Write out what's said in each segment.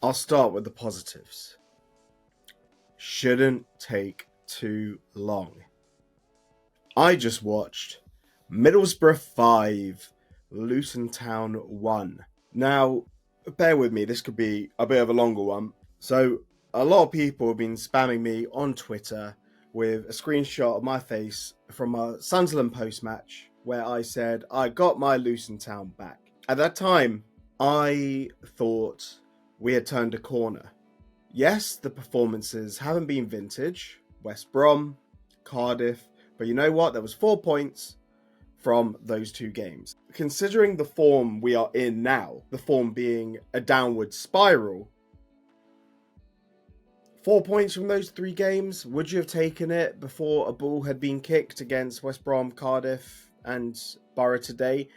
I'll start with the positives. Shouldn't take too long. I just watched Middlesbrough 5, Luton Town 1. Now, bear with me, this could be a bit of a longer one. So, a lot of people have been spamming me on Twitter with a screenshot of my face from a Sunderland post-match where I said I got my Luton Town back. At that time, I thought we had turned a corner. Yes, the performances haven't been vintage. West Brom, Cardiff, but you know what? There was 4 points from those 2 games. Considering the form we are in now, the form being a downward spiral, 4 points from those 3 games, would you have taken it before a ball had been kicked against West Brom, Cardiff and Borough today?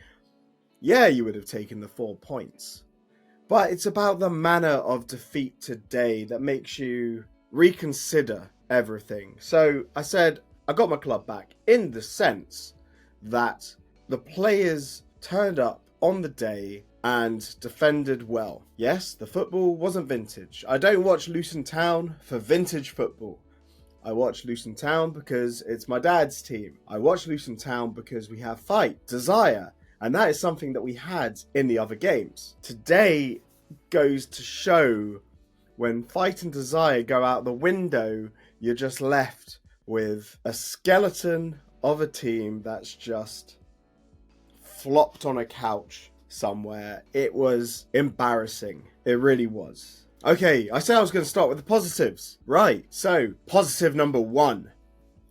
Yeah, you would have taken the 4 points. But it's about the manner of defeat today that makes you reconsider everything. So I said, I got my club back in the sense that the players turned up on the day and defended well. Yes, the football wasn't vintage. I don't watch Luton Town for vintage football. I watch Luton Town because it's my dad's team. I watch Luton Town because we have fight, desire, and that is something that we had in the other games. Today goes to show when fight and desire go out the window, you're just left with a skeleton of a team that's just flopped on a couch somewhere. It was embarrassing. It really was. Okay, I said I was going to start with the positives. Right, so positive number 1.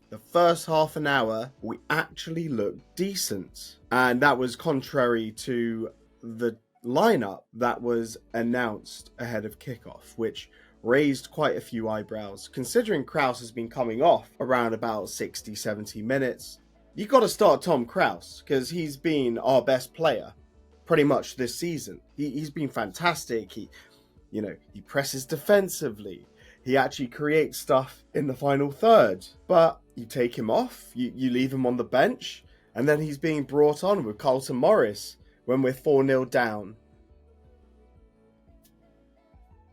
The first half an hour, we actually looked decent. And that was contrary to the lineup that was announced ahead of kickoff, which raised quite a few eyebrows. Considering Krause has been coming off around about 60, 70 minutes, you've got to start Tom Krause because he's been our best player pretty much this season. He's been fantastic. He presses defensively. He actually creates stuff in the final third. But you take him off, you leave him on the bench, and then he's being brought on with Carlton Morris when we're 4-0 down.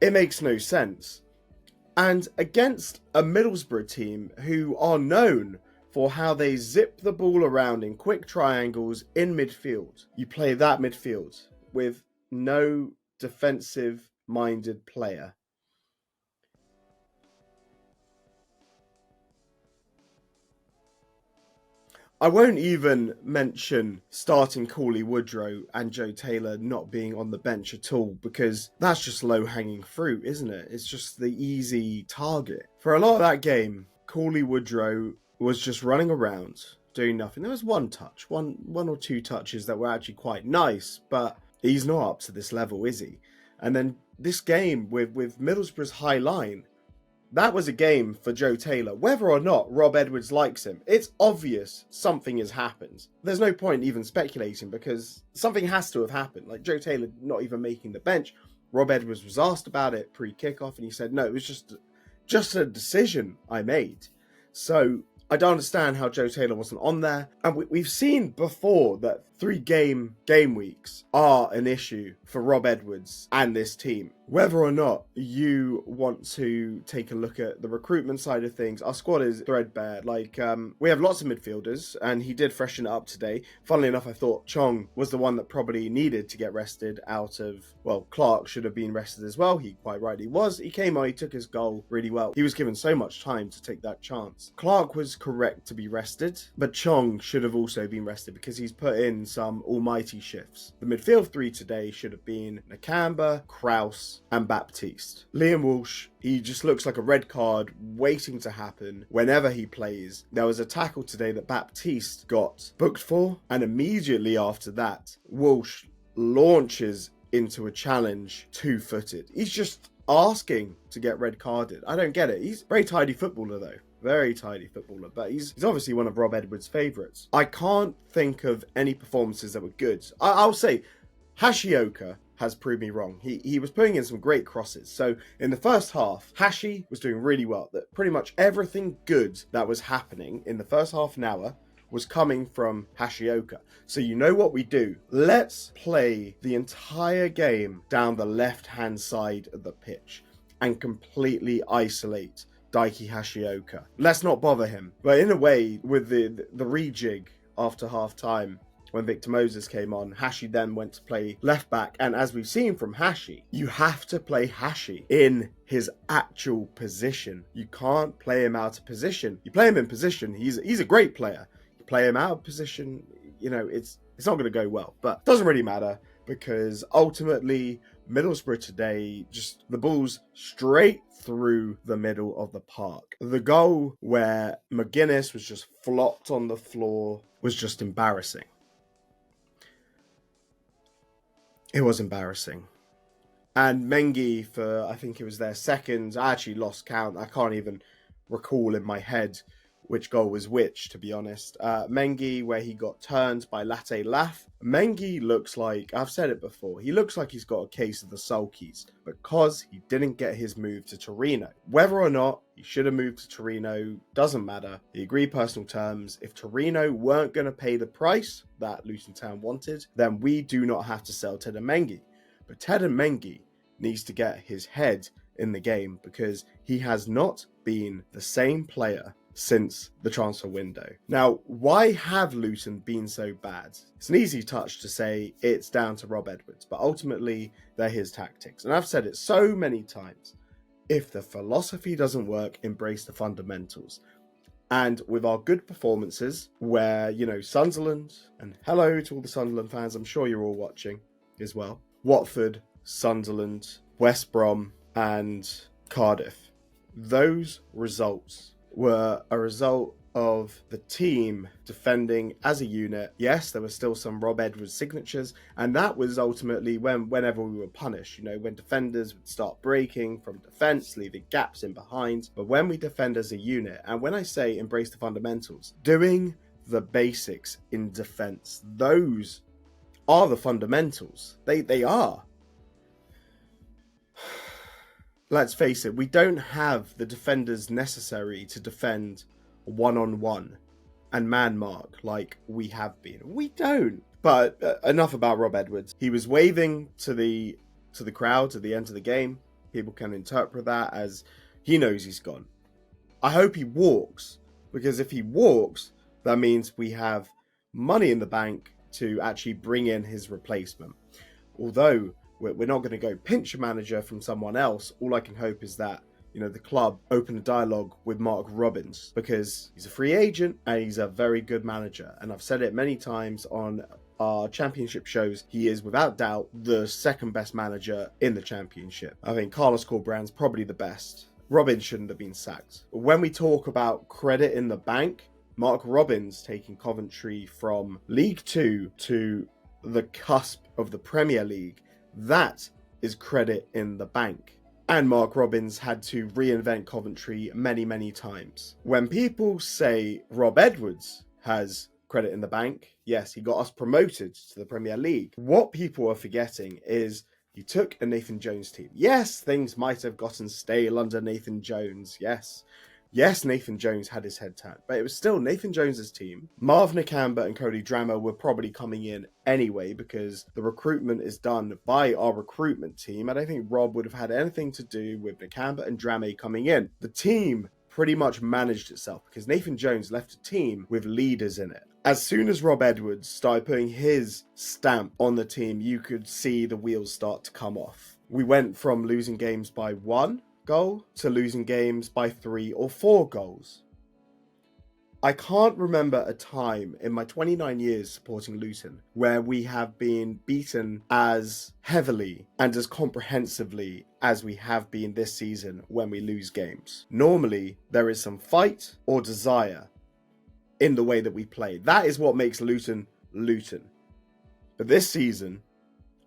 It makes no sense. And against a Middlesbrough team who are known for how they zip the ball around in quick triangles in midfield, you play that midfield with no defensive-minded player. I won't even mention starting Cauley Woodrow and Joe Taylor not being on the bench at all, because that's just low-hanging fruit, isn't it? It's just the easy target. For a lot of that game, Cauley Woodrow was just running around, doing nothing. There was one touch, one or two touches that were actually quite nice, but he's not up to this level, is he? And then this game with Middlesbrough's high line, that was a game for Joe Taylor. Whether or not Rob Edwards likes him, it's obvious something has happened. There's no point even speculating because something has to have happened. Like Joe Taylor not even making the bench. Rob Edwards was asked about it pre-kickoff and he said, no, it was just a decision I made. So I don't understand how Joe Taylor wasn't on there. And we've seen before that 3 game weeks are an issue for Rob Edwards and this team. Whether or not you want to take a look at the recruitment side of things, our squad is threadbare. We have lots of midfielders, and he did freshen it up today. Funnily enough, I thought Chong was the one that probably needed to get rested out of, Clark should have been rested as well. He quite rightly was. He came on, he took his goal really well. He was given so much time to take that chance. Clark was correct to be rested, but Chong should have also been rested because he's put in some almighty shifts. The midfield 3 today should have been Nakamba, Krause, and Baptiste. Liam Walsh, he just looks like a red card waiting to happen whenever he plays. There was a tackle today that Baptiste got booked for, and immediately after that, Walsh launches into a challenge 2-footed. He's just asking to get red carded. I don't get it. He's a very tidy footballer though. Very tidy footballer, but he's obviously one of Rob Edwards' favourites. I can't think of any performances that were good. I'll say Hashioka has proved me wrong. He was putting in some great crosses. So in the first half, Hashi was doing really well. That pretty much everything good that was happening in the first half an hour was coming from Hashioka. So you know what we do? Let's play the entire game down the left-hand side of the pitch and completely isolate Daiki Hashioka. Let's not bother him. But in a way, with the rejig after half-time, when Victor Moses came on, Hashi then went to play left back. And as we've seen from Hashi, you have to play Hashi in his actual position. You can't play him out of position. You play him in position, he's a great player. You play him out of position, you know, it's not going to go well. But it doesn't really matter, because ultimately Middlesbrough today, just the ball's straight through the middle of the park. The goal where McGuinness was just flopped on the floor was just embarrassing. It was embarrassing. And Mengi, for I think it was their second, I actually lost count. I can't even recall in my head which goal was which, to be honest. Mengi, where he got turned by Latte Lath. Mengi looks like, I've said it before, he looks like he's got a case of the sulkies because he didn't get his move to Torino. Whether or not he should have moved to Torino doesn't matter. He agreed personal terms. If Torino weren't going to pay the price that Luton Town wanted, then we do not have to sell Teden Mengi. But Teden Mengi needs to get his head in the game, because he has not been the same player since the transfer window. Now, why have Luton been so bad? It's an easy touch to say it's down to Rob Edwards, but ultimately they're his tactics. And I've said it so many times. If the philosophy doesn't work, embrace the fundamentals. And with our good performances, where, you know, Sunderland, and hello to all the Sunderland fans, I'm sure you're all watching as well. Watford, Sunderland, West Brom, and Cardiff. Those results were a result of the team defending as a unit. Yes, there were still some Rob Edwards signatures, and that was ultimately whenever we were punished, you know, when defenders would start breaking from defence, leaving gaps in behind. But when we defend as a unit, and when I say embrace the fundamentals, doing the basics in defence, those are the fundamentals. They are. Let's face it, we don't have the defenders necessary to defend one-on-one and man-mark like we have been. We don't. But enough about Rob Edwards. He was waving to the crowd at the end of the game. People can interpret that as he knows he's gone. I hope he walks, because if he walks, that means we have money in the bank to actually bring in his replacement. Although we're not going to go pinch a manager from someone else, all I can hope is that, you know, the club open a dialogue with Mark Robbins, because he's a free agent and he's a very good manager. And I've said it many times on our championship shows, he is without doubt the second best manager in the championship. I think Carlos Corberán's probably the best. Robbins shouldn't have been sacked. When we talk about credit in the bank, Mark Robbins taking Coventry from League 2 to the cusp of the Premier League, that is credit in the bank. And Mark Robbins had to reinvent Coventry many, many times. When people say Rob Edwards has credit in the bank, yes, he got us promoted to the Premier League. What people are forgetting is he took a Nathan Jones team. Yes, things might have gotten stale under Nathan Jones, yes. Yes, Nathan Jones had his head turned, but it was still Nathan Jones's team. Marv Nakamba and Cody Drammer were probably coming in anyway, because the recruitment is done by our recruitment team. I don't think Rob would have had anything to do with Nakamba and Drammer coming in. The team pretty much managed itself, because Nathan Jones left a team with leaders in it. As soon as Rob Edwards started putting his stamp on the team, you could see the wheels start to come off. We went from losing games by 1 goal to losing games by 3 or 4 goals. I can't remember a time in my 29 years supporting Luton where we have been beaten as heavily and as comprehensively as we have been this season when we lose games. Normally, there is some fight or desire in the way that we play. That is what makes Luton Luton. But this season,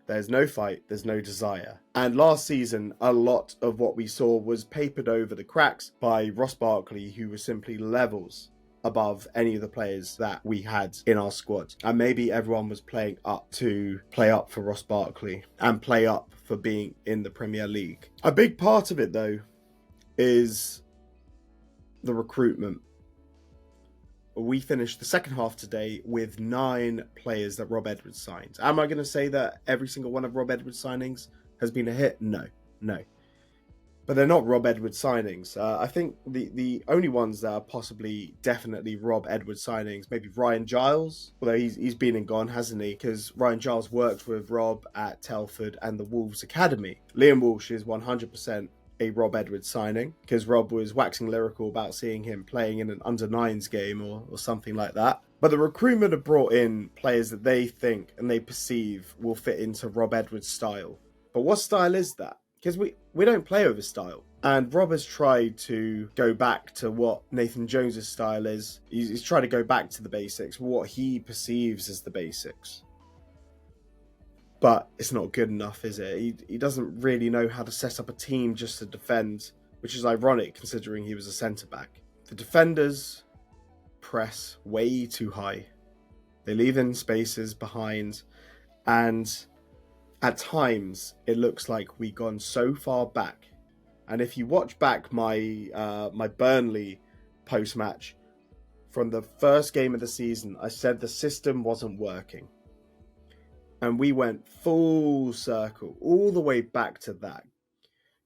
there's no fight, there's no desire. And last season, a lot of what we saw was papered over the cracks by Ross Barkley, who was simply levels above any of the players that we had in our squad. And maybe everyone was playing up to play up for Ross Barkley and play up for being in the Premier League. A big part of it, though, is the recruitment. we finished the second half today with 9 players that Rob Edwards signed. Am I going to say that every single one of Rob Edwards' signings has been a hit? No. But they're not Rob Edwards signings. I think the only ones that are possibly definitely Rob Edwards signings, maybe Ryan Giles, although he's been and gone, hasn't he? Because Ryan Giles worked with Rob at Telford and the Wolves Academy. Liam Walsh is 100% a Rob Edwards signing, because Rob was waxing lyrical about seeing him playing in an under-9s game or something like that. But the recruitment have brought in players that they think and they perceive will fit into Rob Edwards' style. But what style is that? Because we don't play with his style. And Rob has tried to go back to what Nathan Jones's style is. He's tried to go back to the basics, what he perceives as the basics. But it's not good enough, is it? He doesn't really know how to set up a team just to defend, which is ironic considering he was a centre-back. The defenders press way too high. They leave in spaces behind, and at times it looks like we've gone so far back. And if you watch back my my Burnley post-match from the first game of the season, I said the system wasn't working. And we went full circle, all the way back to that,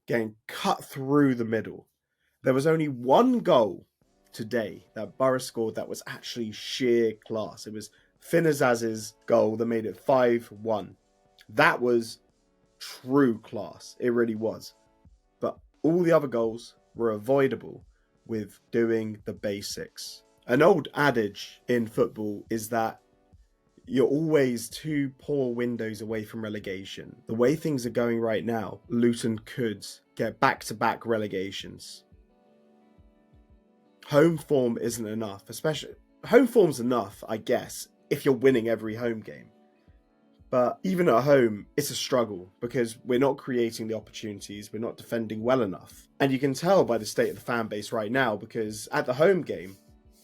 getting cut through the middle. There was only one goal today that Borough scored that was actually sheer class. It was Finazaz's goal that made it 5-1. That was true class. It really was. But all the other goals were avoidable with doing the basics. An old adage in football is that you're always 2 poor windows away from relegation. The way things are going right now, Luton could get back-to-back relegations. Home form isn't enough, especially... Home form's enough, I guess, if you're winning every home game. But even at home, it's a struggle because we're not creating the opportunities, we're not defending well enough. And you can tell by the state of the fan base right now, because at the home game,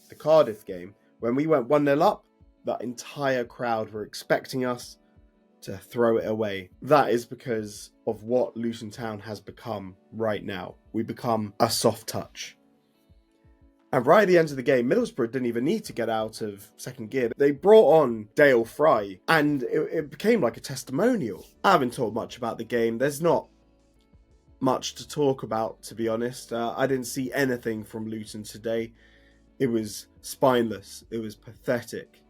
the Cardiff game, when we went 1-0 up, the entire crowd were expecting us to throw it away. That is because of what Luton Town has become right now. We become a soft touch. And right at the end of the game, Middlesbrough didn't even need to get out of second gear. They brought on Dale Fry, and it became like a testimonial. I haven't talked much about the game. There's not much to talk about, to be honest. I didn't see anything from Luton today. It was spineless. It was pathetic.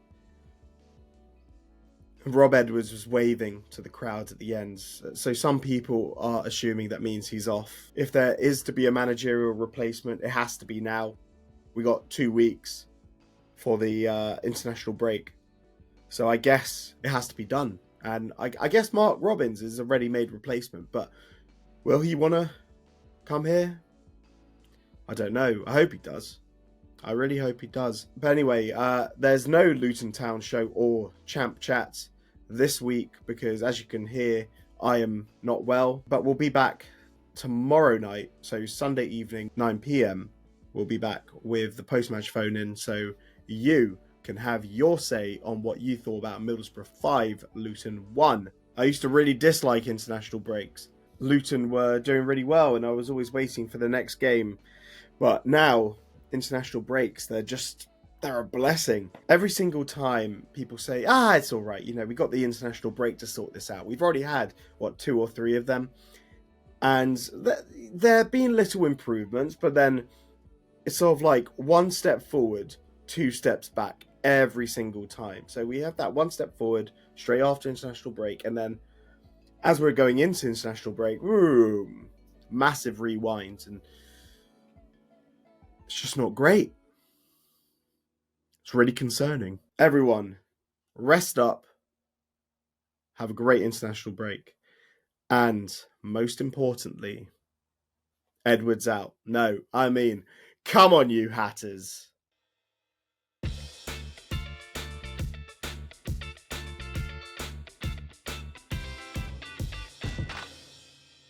Rob Edwards was waving to the crowd at the end. So some people are assuming that means he's off. If there is to be a managerial replacement, it has to be now. We got 2 weeks for the international break. So I guess it has to be done. And I guess Mark Robbins is a ready-made replacement. But will he want to come here? I don't know. I hope he does. I really hope he does. But anyway, there's no Luton Town show or Champ Chats this week because, as you can hear, I am not well. But we'll be back tomorrow night, so Sunday evening, 9 p.m. We'll be back with the post-match phone-in, so you can have your say on what you thought about Middlesbrough 5, Luton 1. I used to really dislike international breaks. Luton were doing really well, and I was always waiting for the next game. But now, international breaks, they're a blessing. Every single time people say, it's all right, we got the international break to sort this out. We've already had, 2 or 3 of them. And there have been little improvements, but then it's sort of like 1 step forward, 2 steps back every single time. So we have that 1 step forward straight after international break, and then as we're going into international break, massive rewind, and it's just not great. It's really concerning. Everyone, rest up, have a great international break, and most importantly, Edwards out. No, I mean, come on, you Hatters.